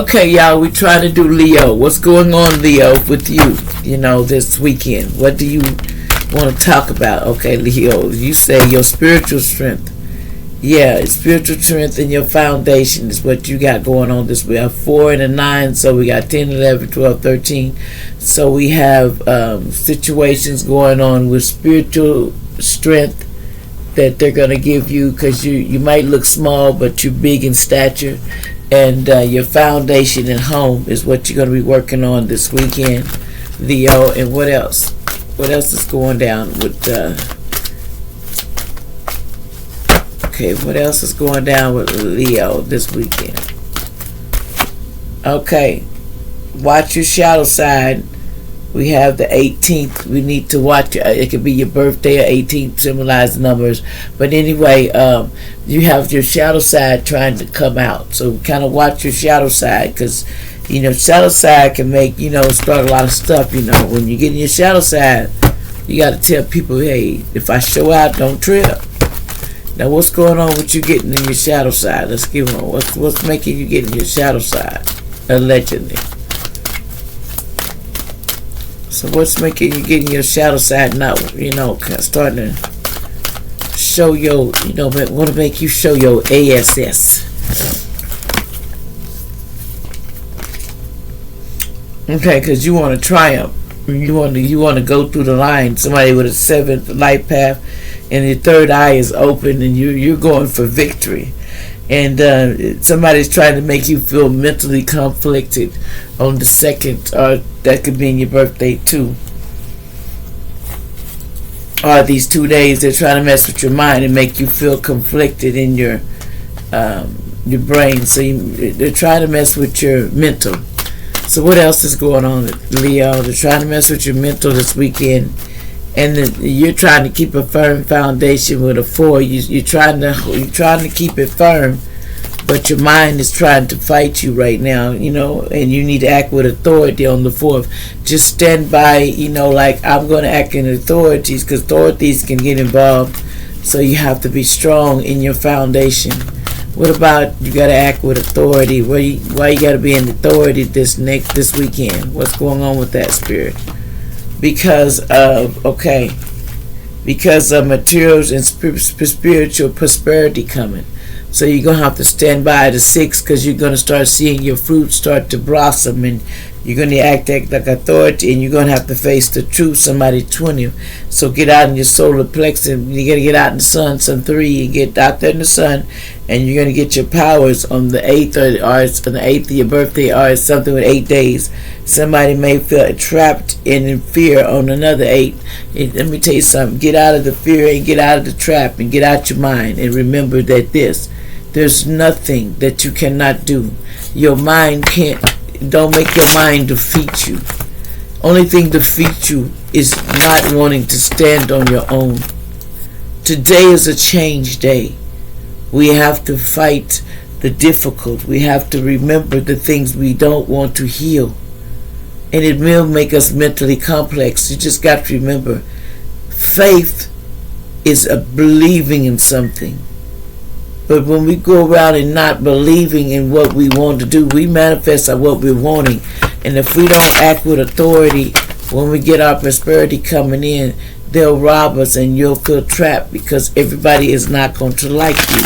Okay, y'all, we trying to do Leo. What's going on, Leo, with you, this weekend? What do you want to talk about? Okay, Leo, you say your spiritual strength. Yeah, spiritual strength and your foundation is what you got going on this week. We have 4 and a 9, so we got 10, 11, 12, 13. So we have situations going on with spiritual strength that they're going to give you, because you might look small, but you're big in stature. And your foundation and home is what you're going to be working on this weekend, Leo. And what else? What else is going down with... Okay, what else is going down with Leo this weekend? Okay, watch your shadow side. We have the 18th. We need to watch. It could be your birthday or 18th, symbolize numbers. But anyway, you have your shadow side trying to come out. So kind of watch your shadow side, because shadow side can make start a lot of stuff. When you get in your shadow side, you got to tell people, hey, if I show out, don't trip. Now, what's going on with you getting in your shadow side? Let's give them what's making you get in your shadow side, allegedly. So what's making you get in your shadow side now? Starting to show your, want to make you show your ASS. Okay, because you want to triumph. You want to go through the line. Somebody with a 7th light path, and your third eye is open, and you're going for victory. And somebody's trying to make you feel mentally conflicted on the 2nd, or that could be in your birthday too. Or these 2 days, they're trying to mess with your mind and make you feel conflicted in your brain. So they're trying to mess with your mental. So what else is going on, Leo? They're trying to mess with your mental this weekend. And you're trying to keep a firm foundation with a 4. You're trying to keep it firm, but your mind is trying to fight you right now, and you need to act with authority on the 4th. Just stand by, like I'm going to act in authorities, because authorities can get involved. So you have to be strong in your foundation. What about you got to act with authority? Why you got to be in authority this weekend? What's going on with that, spirit? Because of materials and spiritual prosperity coming. So you're going to have to stand by the 6, because you're going to start seeing your fruit start to blossom, and you're going to act like authority, and you're going to have to face the truth. Somebody 20. So get out in your solar plexus, and you got to get out in the sun, sun 3, and get out there in the sun, and you're going to get your powers on the 8th, or it's on the 8th of your birthday, or it's something with 8 days. Somebody may feel trapped in fear on another 8. Let me tell you something. Get out of the fear and get out of the trap and get out your mind, and remember that there's nothing that you cannot do. Your mind don't make your mind defeat you. Only thing defeats you is not wanting to stand on your own. Today is a change day. We have to fight the difficult. We have to remember the things we don't want to heal. And it will make us mentally complex. You just got to remember, faith is a believing in something. But when we go around and not believing in what we want to do, we manifest what we're wanting. And if we don't act with authority, when we get our prosperity coming in, they'll rob us, and you'll feel trapped, because everybody is not going to like you.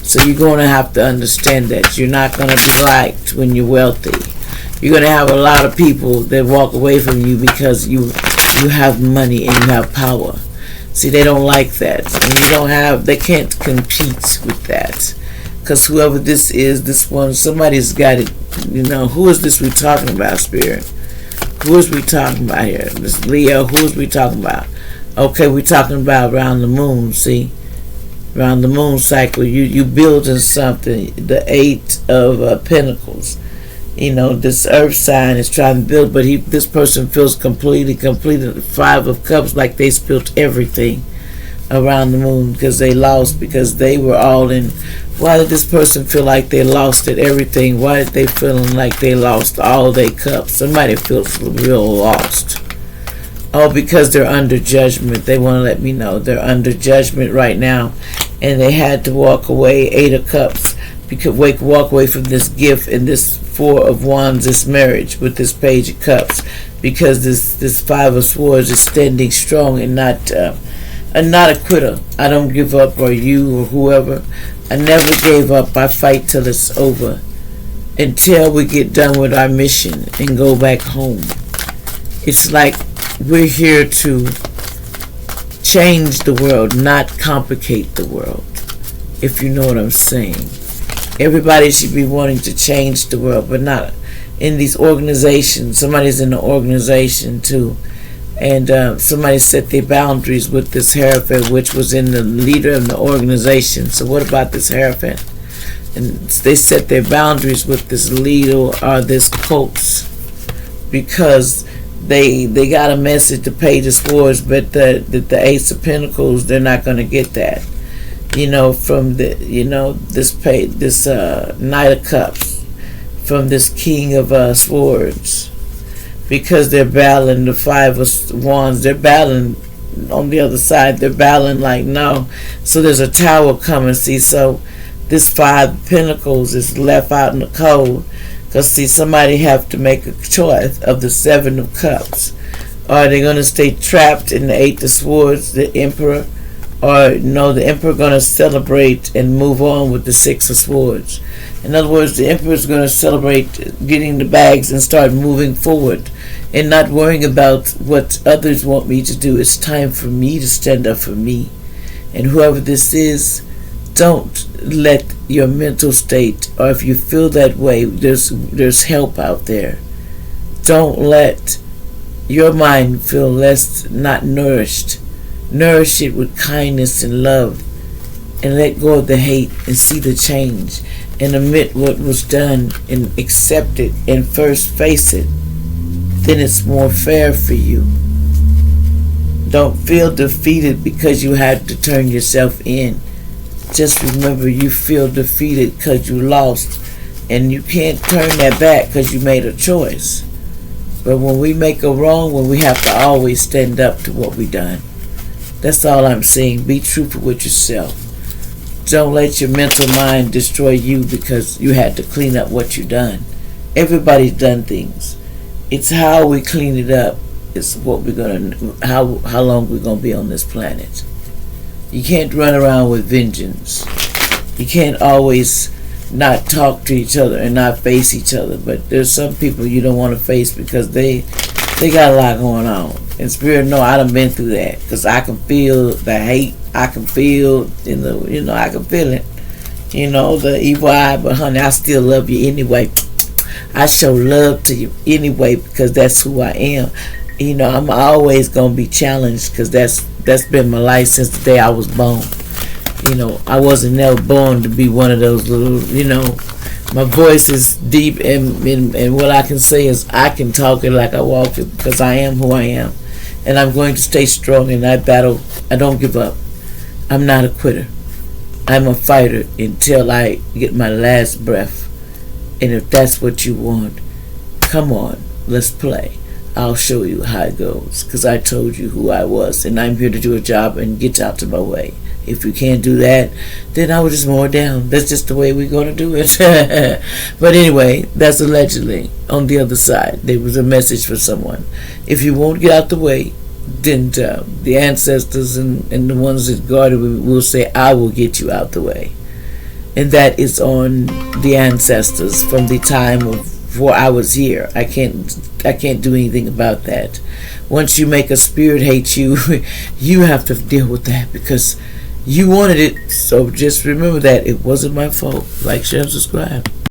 So you're going to have to understand that you're not going to be liked when you're wealthy. You're going to have a lot of people that walk away from you because you have money and you have power. See, they don't like that. And they can't compete with that. Because whoever this is, this one, somebody's got it. Who is this we're talking about, spirit? Who is we talking about here? This Leo, who is we talking about? Okay, we're talking about around the moon, see? Around the moon cycle, you building something. The 8 of Pentacles. This earth sign is trying to build, but this person feels completely completed. 5 of Cups, like they spilled everything around the moon because they lost, because they were all in. Why did this person feel like they lost it, everything? Why did they feeling like they lost all their cups? Somebody feels real lost. Oh, because they're under judgment. They want to let me know they're under judgment right now, and they had to walk away. 8 of Cups. You could walk away from this gift and this Four of Wands, this marriage with this Page of Cups, because this Five of Swords is standing strong and not a quitter. I don't give up, or you or whoever. I never gave up. I fight till it's over, until we get done with our mission and go back home. It's like we're here to change the world, not complicate the world, if you know what I'm saying. Everybody should be wanting to change the world, but not in these organizations. Somebody's in the organization too, and somebody set their boundaries with this Hierophant, which was in the leader of the organization. So what about this Hierophant? And they set their boundaries with this leader or this coach, because they got a message, to Page of Swords, but the Ace of Pentacles, they're not going to get that. From this Knight of Cups, from this King of Swords, because they're battling the Five of Wands. They're battling on the other side. They're battling like, no. So there's a tower coming. See, so this Five of Pentacles is left out in the cold, because see, somebody have to make a choice of the Seven of Cups. Are they going to stay trapped in the Eight of Swords, the Emperor? Or no, the Emperor going to celebrate and move on with the Six of Swords. In other words, the Emperor is going to celebrate getting the bags and start moving forward and not worrying about what others want me to do. It's time for me to stand up for me. And whoever this is, don't let your mental state, or if you feel that way, there's help out there. Don't let your mind feel not nourished. Nourish it with kindness and love, and let go of the hate and see the change, and admit what was done and accept it and first face it. Then it's more fair for you. Don't feel defeated because you had to turn yourself in. Just remember, you feel defeated because you lost, and you can't turn that back because you made a choice. But when we make a wrong, we have to always stand up to what we done. That's all I'm saying. Be truthful with yourself. Don't let your mental mind destroy you because you had to clean up what you done. Everybody's done things. It's how we clean it up. It's what we're gonna, how long we're gonna be on this planet. You can't run around with vengeance. You can't always not talk to each other and not face each other. But there's some people you don't want to face because they got a lot going on. And Spirit, no, I done been through that, because I can feel the hate. I can feel, I can feel it. The evil eye. But honey, I still love you anyway. I show love to you anyway, because that's who I am. I'm always gonna be challenged, because that's been my life since the day I was born. I wasn't never born to be one of those little, my voice is deep, and what I can say is I can talk it like I walk it, because I am who I am. And I'm going to stay strong in that battle. I don't give up. I'm not a quitter. I'm a fighter until I get my last breath. And if that's what you want, come on, let's play. I'll show you how it goes, because I told you who I was, and I'm here to do a job and get out of my way. If we can't do that, then I will just mow it down. That's just the way we're going to do it. But anyway, that's allegedly. On the other side, there was a message for someone. If you won't get out the way, then the ancestors and the ones that guarded will say, I will get you out the way. And that is on the ancestors from the time of before I was here. I can't do anything about that. Once you make a spirit hate you, you have to deal with that, because you wanted it. So just remember that it wasn't my fault. Like, share, and subscribe.